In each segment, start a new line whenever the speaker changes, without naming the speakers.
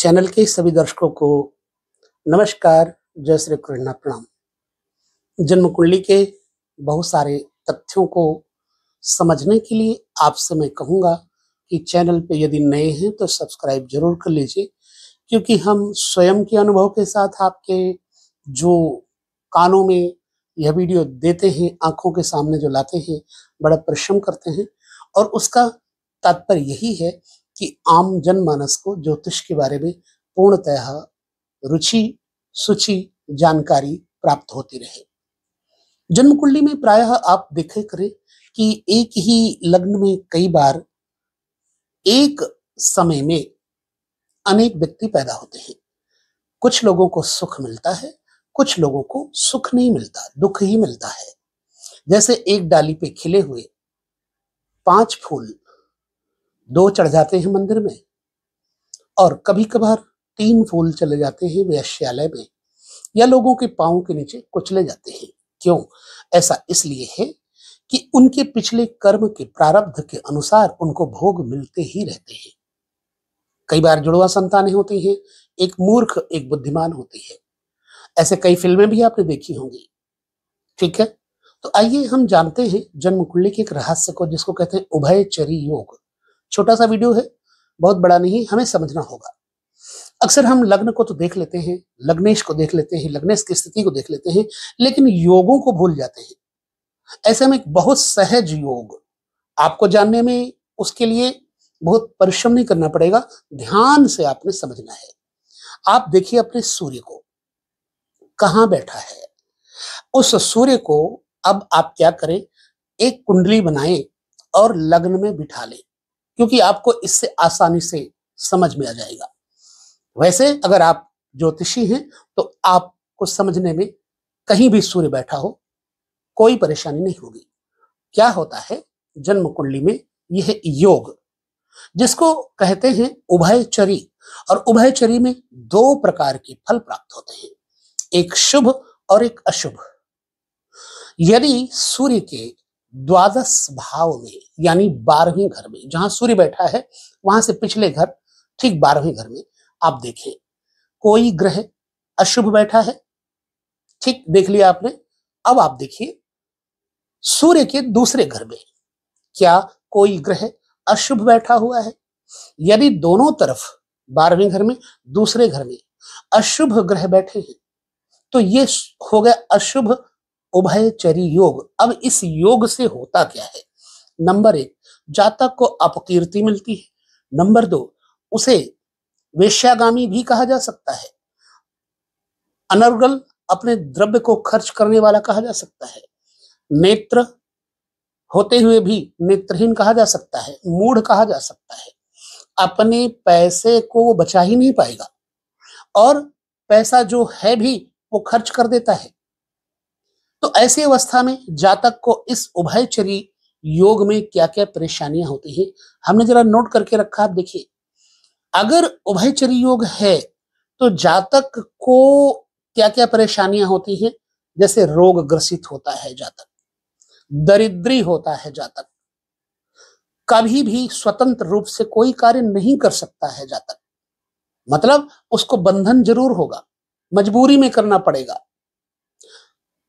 Channel के सभी दर्शकों को नमस्कार, जय श्री कृष्ण, प्रणाम। जन्म कुंडली के बहुत सारे तथ्यों को समझने के लिए आपसे मैं कहूँगा कि चैनल पे यदि नए हैं तो सब्सक्राइब जरूर कर लीजिए, क्योंकि हम स्वयं के अनुभव के साथ आपके जो कानों में यह वीडियो देते हैं, आंखों के सामने जो लाते हैं, बड़ा परिश्रम करते हैं। और उसका तात्पर्य यही है कि आम जनमानस को ज्योतिष के बारे में पूर्णतः रुचि, सूची, जानकारी प्राप्त होती रहे। जन्म कुंडली में प्रायः आप देखे करें कि एक ही लग्न में कई बार एक समय में अनेक व्यक्ति पैदा होते हैं। कुछ लोगों को सुख मिलता है, कुछ लोगों को सुख नहीं मिलता, दुख ही मिलता है। जैसे एक डाली पे खिले हुए 5 फूल 2 चढ़ जाते हैं मंदिर में, और कभी कभार 3 फूल चले जाते हैं वेश्यालय में, या लोगों के पांव के नीचे कुचले जाते हैं। क्यों? ऐसा इसलिए है कि उनके पिछले कर्म के प्रारब्ध के अनुसार उनको भोग मिलते ही रहते हैं। कई बार जुड़वा संतानें होती हैं, एक मूर्ख एक बुद्धिमान होती है। ऐसे कई फिल्में भी आपने देखी होंगी। ठीक है, तो आइए हम जानते हैं जन्म कुंडली के एक रहस्य को, जिसको कहते हैं उभयचरी योग। छोटा सा वीडियो है, बहुत बड़ा नहीं, हमें समझना होगा। अक्सर हम लग्न को तो देख लेते हैं, लग्नेश को देख लेते हैं, लग्नेश की स्थिति को देख लेते हैं, लेकिन योगों को भूल जाते हैं। ऐसे में एक बहुत सहज योग आपको जानने में, उसके लिए बहुत परिश्रम नहीं करना पड़ेगा, ध्यान से आपने समझना है। आप देखिए अपने सूर्य को, कहां बैठा है। उस सूर्य को अब आप क्या करें, एक कुंडली बनाएं और लग्न में बिठा लें, क्योंकि आपको इससे आसानी से समझ में आ जाएगा। वैसे अगर आप ज्योतिषी हैं तो आपको समझने में कहीं भी सूर्य बैठा हो कोई परेशानी नहीं होगी। क्या होता है जन्म कुंडली में, यह योग जिसको कहते हैं उभयचरी, और उभयचरी में 2 प्रकार के फल प्राप्त होते हैं, एक शुभ और एक अशुभ। यदि सूर्य के द्वादश भाव में, यानी 12वें घर में, जहां सूर्य बैठा है वहां से पिछले घर, ठीक 12वें घर में आप देखें कोई ग्रह अशुभ बैठा है, ठीक देख लिया आपने। अब आप देखिए सूर्य के दूसरे घर में क्या कोई ग्रह अशुभ बैठा हुआ है। यदि दोनों तरफ 12वें घर में, दूसरे घर में अशुभ ग्रह बैठे हैं तो ये हो गया अशुभ उभयचरी योग। अब इस योग से होता क्या है? नंबर 1, जातक को अपकीर्ति मिलती है। नंबर 2, उसे वेश्यागामी भी कहा जा सकता है, अनर्गल अपने द्रव्य को खर्च करने वाला कहा जा सकता है, नेत्र होते हुए भी नेत्रहीन कहा जा सकता है, मूढ़ कहा जा सकता है। अपने पैसे को वो बचा ही नहीं पाएगा, और पैसा जो है भी वो खर्च कर देता है। तो ऐसी अवस्था में जातक को इस उभयचरी योग में क्या क्या परेशानियां होती हैं, हमने जरा नोट करके रखा। आप देखिए, अगर उभयचरी योग है तो जातक को क्या क्या परेशानियां होती हैं। जैसे रोग ग्रसित होता है जातक, दरिद्री होता है जातक, कभी भी स्वतंत्र रूप से कोई कार्य नहीं कर सकता है जातक, मतलब उसको बंधन जरूर होगा, मजबूरी में करना पड़ेगा।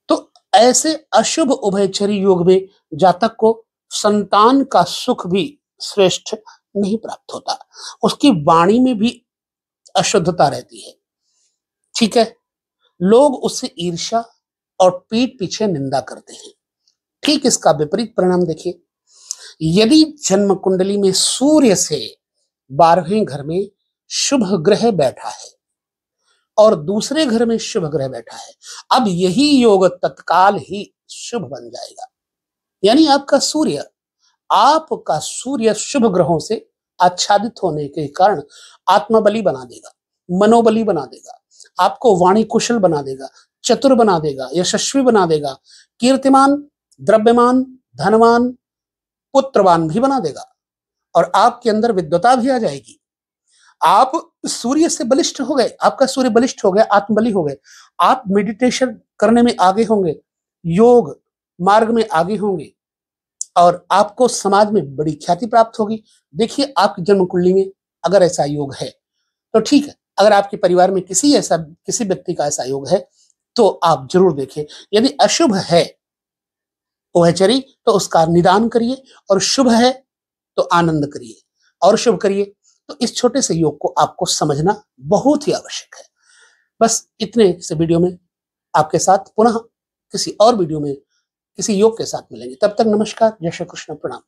तो ऐसे अशुभ उभयचरी योग में जातक को संतान का सुख भी श्रेष्ठ नहीं प्राप्त होता, उसकी वाणी में भी अशुद्धता रहती है। ठीक है, लोग उससे ईर्ष्या और पीठ पीछे निंदा करते हैं। ठीक इसका विपरीत परिणाम देखिए, यदि जन्म कुंडली में सूर्य से 12वें घर में शुभ ग्रह बैठा है और दूसरे घर में शुभ ग्रह बैठा है, अब यही योग तत्काल ही शुभ बन जाएगा। यानी आपका सूर्य शुभ ग्रहों से आच्छादित होने के कारण आत्मबली बना देगा, मनोबली बना देगा, आपको वाणी कुशल बना देगा, चतुर बना देगा, यशस्वी बना देगा, कीर्तिमान, द्रव्यमान, धनवान, पुत्रवान भी बना देगा, और आपके अंदर विद्वता भी आ जाएगी। आप सूर्य से बलिष्ठ हो गए, आपका सूर्य बलिष्ठ हो गया, आत्मबली हो गए, आप मेडिटेशन करने में आगे होंगे, योग मार्ग में आगे होंगे, और आपको समाज में बड़ी ख्याति प्राप्त होगी। देखिए आपकी जन्म कुंडली में अगर ऐसा योग है तो ठीक है, अगर आपके परिवार में किसी व्यक्ति का ऐसा योग है तो आप जरूर देखें। यदि अशुभ है उभयचरी तो उसका निदान करिए, और शुभ है तो आनंद करिए और शुभ करिए। तो इस छोटे से योग को आपको समझना बहुत ही आवश्यक है। बस इतने से वीडियो में आपके साथ पुनः किसी और वीडियो में किसी योग के साथ मिलेंगे। तब तक नमस्कार, जय श्री कृष्ण, प्रणाम।